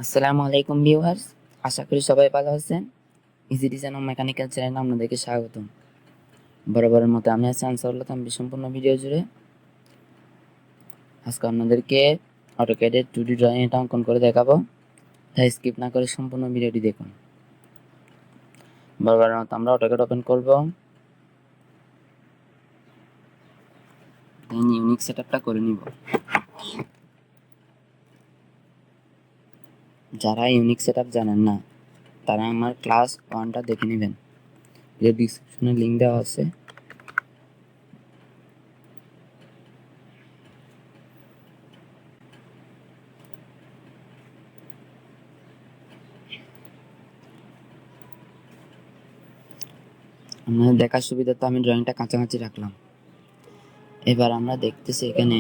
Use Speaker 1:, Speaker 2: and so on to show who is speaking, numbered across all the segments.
Speaker 1: আসসালামু আলাইকুম ভিউয়ার্স, আশা করি সবাই ভালো আছেন। ইজি ডিজাইন ও মেকানিক্যাল চ্যানেলে আপনাদেরকে স্বাগতম। বরাবরের মতো আমি আছি আনসার উল্লাহ তানভীর সম্পূর্ণ ভিডিও জুড়ে। আজকে আপনাদেরকে অটোক্যাডের 2D ড্রয়িং এটা অঙ্কন করে দেখাবো, তাই স্কিপ না করে সম্পূর্ণ ভিডিওটি দেখুন। বরাবরের মতো আমরা অটোক্যাড ওপেন করব, দেন ইউনিক সেটআপটা করে নিব। যারা ইউনিক সেটআপ জানেন না তারা আমার ক্লাস 1টা দেখে নেবেন, যে ডিসক্রিপশনে লিংক দেওয়া আছে। আপনাদের দেখার সুবিধাতে আমি ড্রয়িংটা কাছাকাছি রাখলাম। এবার আমরা দেখতেছি এখানে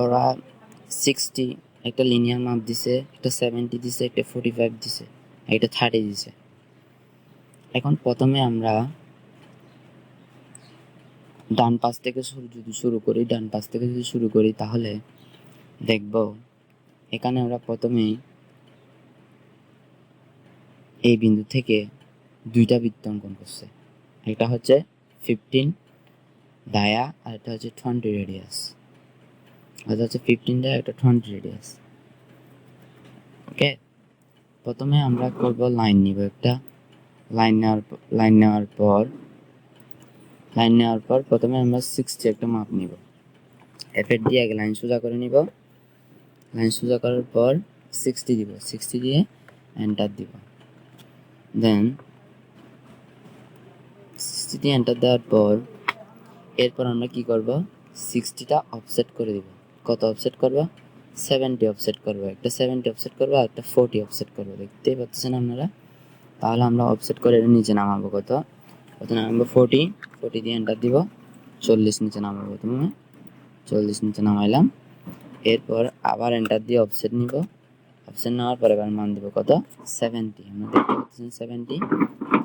Speaker 1: ওরা 60 একটা লিনিয়ার মাপ দিছে, একটা 70 দিছে, একটা 45 দিছে, একটা 30 দিছে। এখন প্রথমে আমরা ডান পাশ থেকে যদি শুরু করি তাহলে দেখব এখানে আমরা প্রথমেই এই বিন্দু থেকে দুইটা বৃত্ত অঙ্কন করছে। একটা হচ্ছে 15 ডায়া আর একটা হচ্ছে 20 রেডিয়াস। এটা হচ্ছে 15 ডায়া, একটা 20 রেডিয়াস। ওকে, প্রথমে আমরা করব লাইন নিব, একটা লাইন নেওয়ার পর প্রথমে আমরা 60 একটা মাপ নিব। এফের দিয়ে আগে লাইন সোজা করে নিব। লাইন সোজা করার পর 60 দিব, 60 দিয়ে এন্টার দিব। দেন 60 দিয়ে এন্টার দেওয়ার পর এরপর আমরা কি করব, 60টা অফসেট করে দিব। কত অফসেট করব? 70 অফসেট করব। একটা 70 অফসেট করব আর একটা 40 অফসেট করব। দেখতেই পাচ্ছেন আপনারা। তাহলে আমরা অফসেট করে নিচে নামাবো। কত নামাবো? 40 দিয়ে এন্টার দিব। 40 নিচে নামাবো। প্রথমে 40 নিচে নামাইলাম। এরপর আবার এন্টার দিয়ে অফসেট নিব। অফসেট নেওয়ার পর এবার মান দিব কত? 70। আমরা দেখতে পাচ্ছেন 70,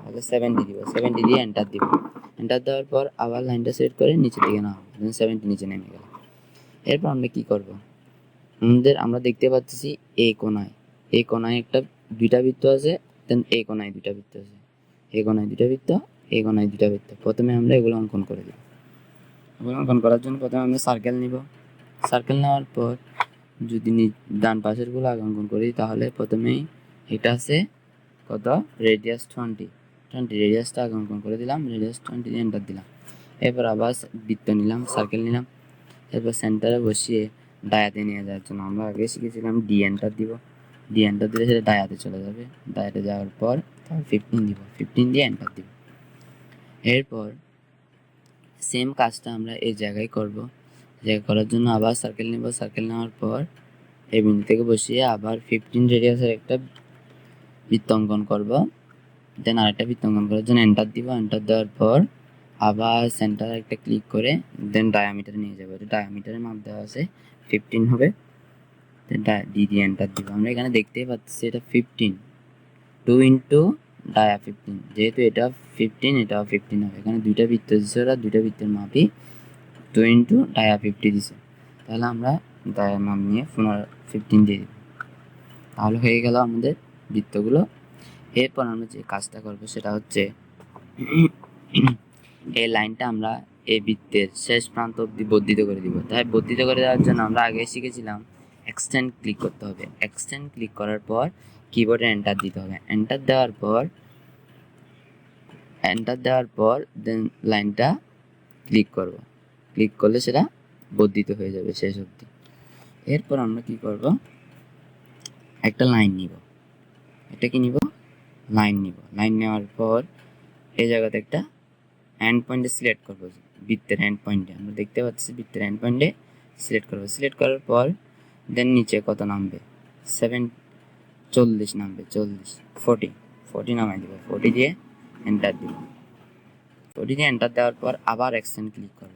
Speaker 1: তাহলে 70 দিব। 70 দিয়ে এন্টার দিব। এন্টার দেওয়ার পর আবার লাইনটা সেট করে নিচে দিকে নামাবো। 70 নিচে নেমে গেল। এরপর আমরা কি করব, আমরা দেখতে পাচ্ছি এই কোণায় একটা দুইটা বৃত্ত আছে, দেন এই কোণায় দুইটা বৃত্ত আছে, এই কোণায় দুইটা বৃত্ত, এই কোণায় দুইটা বৃত্ত। প্রথমে আমরা এগুলো অঙ্কন করে দিব। এগুলো অঙ্কন করার জন্য প্রথমে আমরা সার্কেল নিব। সার্কেল নেওয়ার পর যদি ডান পাশের গুলো আগে অঙ্কন করি তাহলে প্রথমেই এটা আছে কত? রেডিয়াস 20 রেডিয়াসটা আগে অঙ্কন করে দিলাম। রেডিয়াস 20 দিয়ে এন্টার দিলাম। এরপর আবার বৃত্ত নিলাম, সার্কেল নিলাম। এরপর সেন্টারে বসিয়ে ডায়াতে নিয়ে যাওয়ার জন্য আমরা আগে শিখেছিলাম ডি এন্টার দিব। ডি এন্টার দিলে সেটা ডায়াতে চলে যাবে। ডায়াতে যাওয়ার পর 15 দিব, 15 দিয়ে এন্টার দিব। এরপর সেম কাজটা আমরা এই জায়গায় করব। জায়গা করার জন্য আবার সার্কেল নিব। সার্কেল নেওয়ার পর এই বিন্দু থেকে বসিয়ে আবার 15 রেডিয়াসের একটা বৃত্ত অঙ্কন করব। দেন আরেকটা বৃত্ত অঙ্কন করার জন্য এন্টার দিব। এন্টার দেওয়ার পর আবার সেন্টারে একটা ক্লিক করে দেন ডায়ামিটার নিয়ে যাবো। এটা ডায়ামিটারের মাপ দেওয়া আছে 15 হবে। ডি দিয়ে এন্টার দিব। আমরা এখানে দেখতেই পাচ্ছি এটা 15, 2 ইন্টু ডায়া 15। যেহেতু এটা 15, এটাও 15 হবে। এখানে দুইটা বৃত্ত দিচ্ছে, ওরা দুইটা বৃত্তের মাপই 2 ইন্টু ডায়া 50 দিছে। তাহলে আমরা ডায়ার মাপ নিয়ে 15 দিয়ে দিব। তাহলে হয়ে গেল আমাদের বৃত্তগুলো। এরপর আমরা যে কাজটা করব সেটা হচ্ছে এই লাইনটা আমরা এই বৃত্তের শেষ প্রান্ত অবধি বর্ধিত করে দিব। তাই বর্ধিত করে দেওয়ার জন্য আমরা আগে শিখেছিলাম এক্সটেন্ড ক্লিক করতে হবে। এক্সটেন্ড ক্লিক করার পর কিবোর্ডে এন্টার দিতে হবে। এন্টার দেওয়ার পর দেন লাইনটা ক্লিক করব। ক্লিক করলে সেটা বর্ধিত হয়ে যাবে শেষ অবধি। এরপর আমরা কি করব, একটা লাইন নিব। এটা কি নিব? লাইন নিব। লাইন নেওয়ার পর এই জায়গাতে একটা এন্ড পয়েন্টে সিলেক্ট করব। বৃত্তের এন্ড পয়েন্টে আমরা দেখতে পাচ্ছি, বৃত্তের এন্ড পয়েন্টে সিলেক্ট করব। সিলেক্ট করার পর দেন নিচে কত নামবে? 40 নামবে। 40 নামাই দিব। 40 দিয়ে এন্টার দিব। 40 দিয়ে এন্টার দেওয়ার পর আবার এক্সটেন্ড ক্লিক করব।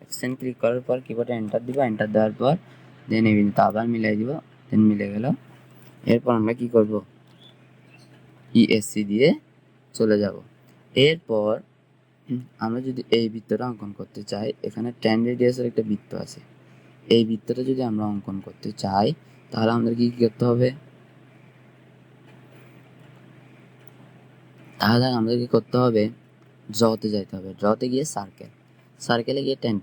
Speaker 1: এক্সটেন্ড ক্লিক করার পর কিবোর্ডে এন্টার দিব। এন্টার দেওয়ার পর দেন এই বিন্দুটা আবার মিলাই দিব। দেন মিলে গেল। এরপর আমরা কি করব, ইএসসি দিয়ে চলে যাব। এরপর আমরা যদি এই বৃত্তটা অঙ্কন করতে চাই, এখানে 10 রেডিয়াসের একটা বৃত্ত আছে। এই বৃত্তটা যদি আমরা অঙ্কন করতে চাই তাহলে আমাদের কি করতে হবে? তাহলে আমাদেরকে করতে হবে ড্রতে যাইতে হবে, ড্রতে গিয়ে সার্কেলে গিয়ে টেন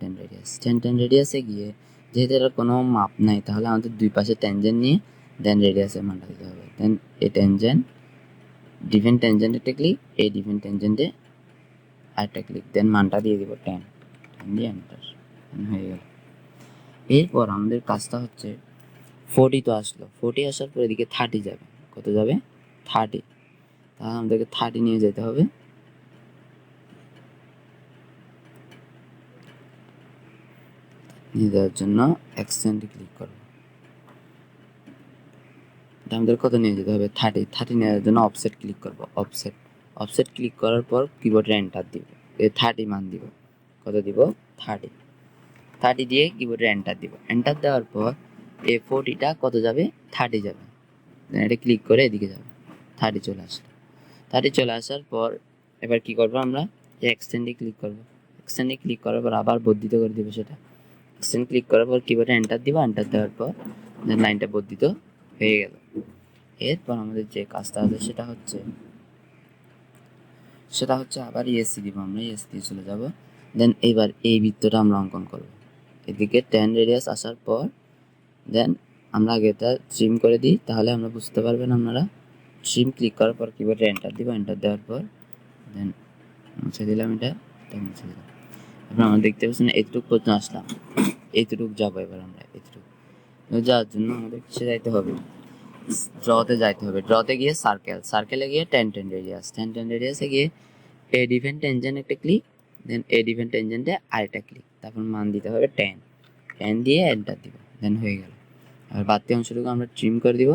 Speaker 1: রেডিয়াসে গিয়ে যেহেতু এটার কোনো মাপ নাই তাহলে আমাদের দুই পাশে ট্যানজেন্ট নিয়ে দেন রেডিয়াসের মানটা দিতে হবে। দেন এই ট্যানজেন্ট ডিফেন্ট ট্যানজেন্ট একটা ক্লিক, এই ডিফেন্ট ট্যানজেন্টে আরেকটা ক্লিক, দেন মানটা দিয়ে দিব 10 দিয়ে এন্টার হয়ে গেল। এরপর আমাদের কাজটা হচ্ছে 40 তো আসলো, 40 আসার পর এদিকে 30 যাবে। কত যাবে? 30। তাহলে আমাদেরকে 30 নিয়ে যেতে হবে। নিয়ে যাওয়ার জন্য এক্সটেন্ডে ক্লিক করব। আমাদের কত নিয়ে যেতে হবে? 30 নিয়ে যাওয়ার জন্য অফসেট ক্লিক করব। অফসেট ক্লিক করার পর কিবোর্ডে এন্টার দিব, 30 মান দিব। কত দিব? 30 দিয়ে কিবোর্ডে এন্টার দিব। এন্টার দেওয়ার পর এই 40টা কত যাবে? 30 যাবে। এটা ক্লিক করে এদিকে যাবে, 30 চলে আসলো। 30 চলে আসার পর এবার কি করব? আমরা এক্সটেন্ডে ক্লিক করব। এক্সটেন্ডে ক্লিক করার পর আবার বর্ধিত করে দিব সেটা। এক্সটেন্ড ক্লিক করার পর কিবোর্ডে এন্টার দিব। এন্টার দেওয়ার পর লাইনটা বর্ধিত হয়ে গেল। এরপর আমাদের যে কাজটা আছে সেটা হচ্ছে আবার ইএসসি দিব। আমরা ইএসসি দিয়ে চলে যাব। দেন এবার এই বৃত্তটা আমরা অঙ্কন করব। এদিকে 10 রেডিয়াস আসার পর দেন আমরা আগে এটা ট্রিম করে দিই, তাহলে আমরা বুঝতে পারবেন আপনারা। ট্রিম ক্লিক করার পর কিবোর্ডে এন্টার দিব। এন্টার দেওয়ার পর দেন মুছে দিলাম, এটা মুছে দিলাম। এবার আমরা দেখতে পাচ্ছেন এইটুকু পর্যন্ত আসলাম, এইটুকু যাবো। এবার আমরা এইটুকু যাওয়ার জন্য আমাদের কিসে যাইতে হবে? ড্রতে যাইতে হবে। ড্রতে গিয়ে সার্কেলে গিয়ে 10 রেডিয়াসে গিয়ে এ ডিফেন্ট টেনজেন্ট একটা ক্লিক, দেন এ ডিফেন্ট টেনজেন্টে আরেকটা ক্লিক, তারপর মান দিতে হবে 10 দিয়ে এন্টার দিব। দেন হয়ে গেল। আর বাড়তি অংশটুকু আমরা ট্রিম করে দিব।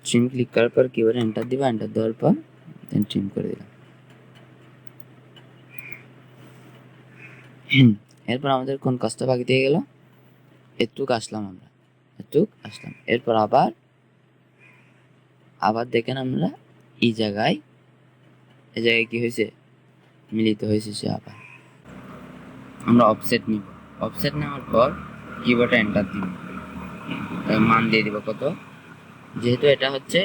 Speaker 1: ট্রিম ক্লিক করার পর কিবোর্ডে এন্টার দিব। এন্টার দেওয়ার পর দেন ট্রিম করে দিলাম। এরপর আমাদের কোন কাজটা বাকি দিয়ে গেল? এটুক আসলাম আমরা, এরপর আবার দেখেন আমরা এই জায়গায় কি হয়েছে? মিলিত হয়েছে সে। আবার আমরা অফসেট নিব। অফসেট নেওয়ার পর কিবোর্ডে এন্টার দিব, মান দিয়ে দিব কত। যেহেতু এটা হচ্ছে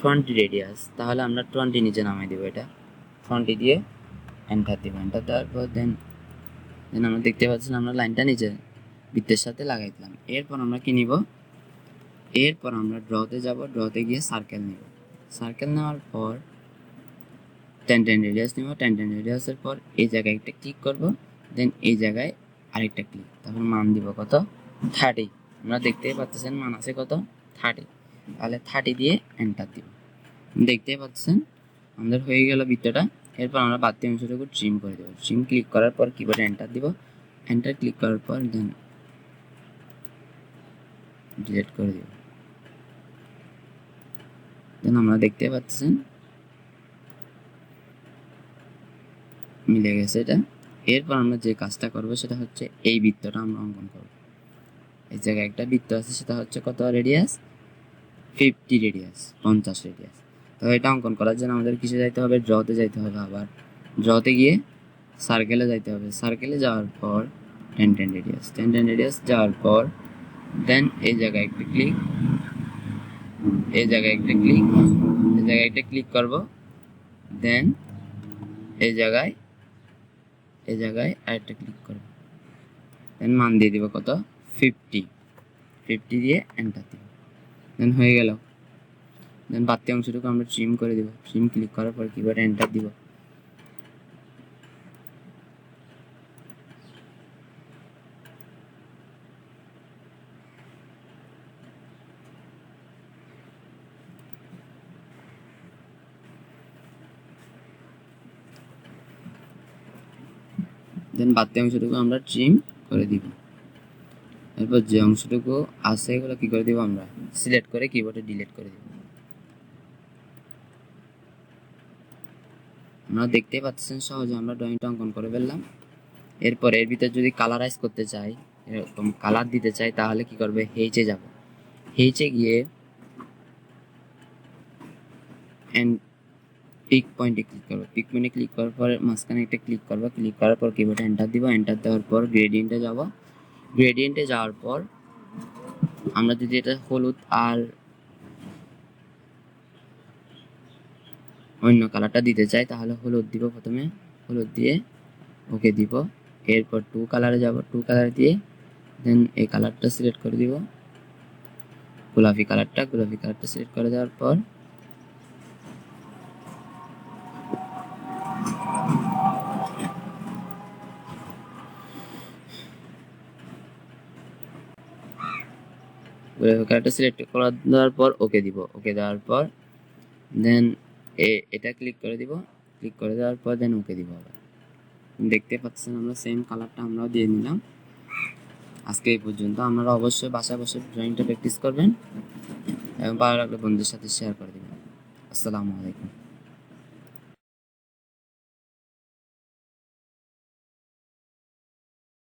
Speaker 1: 20 রেডিয়াস, তাহলে আমরা 20 নিচে নামাই দিব। এটা 20 দিয়ে এন্টার দিব। এন্টার দেওয়ার পর দেন আমরা দেখতে পাচ্ছেন আমরা লাইনটা নিচে বৃত্তের সাথে লাগাই দিলাম। এরপর আমরা কি নিব? এরপর আমরা ড্রতে যাব। ড্রতে গিয়ে সার্কেল নিব। সার্কেল নেওয়ার পর 10 রেডিয়াস নিব। 10 রেডিয়াসের পর এই জায়গায় একটা ক্লিক করব, দেন এই জায়গায় আরেকটা ক্লিক, তারপর মান দিব কত? 30। আমরা দেখতেই পাচ্ছেন মান আছে কত? 30। তাহলে 30 দিয়ে এন্টার দিব। দেখতেই পাচ্ছেন আমাদের হয়ে গেল বৃত্তটা। এরপর আমরা বাড়তি অংশটুকু ট্রিম করে দেবো। ট্রিম ক্লিক করার পর কিবোর্ডে এন্টার দিব। এন্টার ক্লিক করার পর দেন ডিলিট করে দিব। দেন আমরা দেখতে পাচ্ছেন মিলে গেছে এটা। এরপর আমরা যে কাজটা করব সেটা হচ্ছে এই বৃত্তটা আমরা অঙ্কন করব। এই জায়গায় একটা বৃত্ত আছে, সেটা হচ্ছে কত রেডিয়াস? 50 radius, 50 radius. তো এটা অঙ্কন করার জন্য আমাদের কিসে যাইতে হবে? ড্রতে যাইতে হবে। আবার ড্রতে গিয়ে সার্কেলে যাইতে হবে। সার্কেলে যাওয়ার পর 10 রেডিয়াস যাওয়ার পর দেন এই জায়গায় একটা ক্লিক, এই জায়গায় একটা ক্লিক করব। দেন এই জায়গায় আরেকটা ক্লিক করব। দেন মান দিয়ে দিব কত? 50 দিয়ে এন্টার দিব। দেন হয়ে গেল। দেন বাড়তি অংশটুকু আমরা ট্রিম করে দিব। ট্রিম ক্লিক করার পর কিবোর্ডে এন্টার দিব। দেন বাড়তি অংশটুকু আমরা ট্রিম করে দিব। এরপর যে অংশটুকু আছে এগুলো কি করে দিব? আমরা সিলেক্ট করে কিবোর্ডে ডিলিট করে দিব। আপনারা দেখতেই পাচ্ছেন সহজে আমরা ড্রয়িংটা অঙ্কন করে ফেললাম। এরপর এর ভিতর যদি কালারাইজ করতে চাই, এরকম কালার দিতে চাই, তাহলে কি করবে? হেইচে যাব। হেইচে গিয়ে পিক পয়েন্টে ক্লিক করবো। পিক পয়েন্টে ক্লিক করার পর মাঝখানে একটা ক্লিক করবো। ক্লিক করার পর কিবোর্ডে এন্টার দিব। এন্টার দেওয়ার পর গ্রেডিয়েন্টে যাব। গ্রেডিয়েন্টে যাওয়ার পর আমরা যদি এটা হলুদ আর অন্য কালারটা দিতে চাই তাহলে হলুদ দিব, প্রথমে হলুদ দিয়ে ওকে দিব। এরপর টু কালারে যাব, টু কালার দিয়ে দেন এই কালারটা সিলেক্ট করে দিব, গোলাপি কালারটা সিলেক্ট করে দেওয়ার পর কালারটা সিলেক্ট করে দেওয়ার পর ওকে দিব, ওকে দেওয়ার পর দেন এটা ক্লিক করে দিব, ক্লিক করে দেওয়ার পর দেন ওকে দিব। আবার দেখতে পাচ্ছেন আমরা সেম কালারটা আমরাও দিয়ে নিলাম। আজকে এই পর্যন্ত। আপনারা অবশ্যই বাসায় বসে ড্রয়িংটা প্র্যাকটিস করবেন এবং ভালো লাগলে বন্ধুদের সাথে শেয়ার করে দেবেন। আসসালামু আলাইকুম।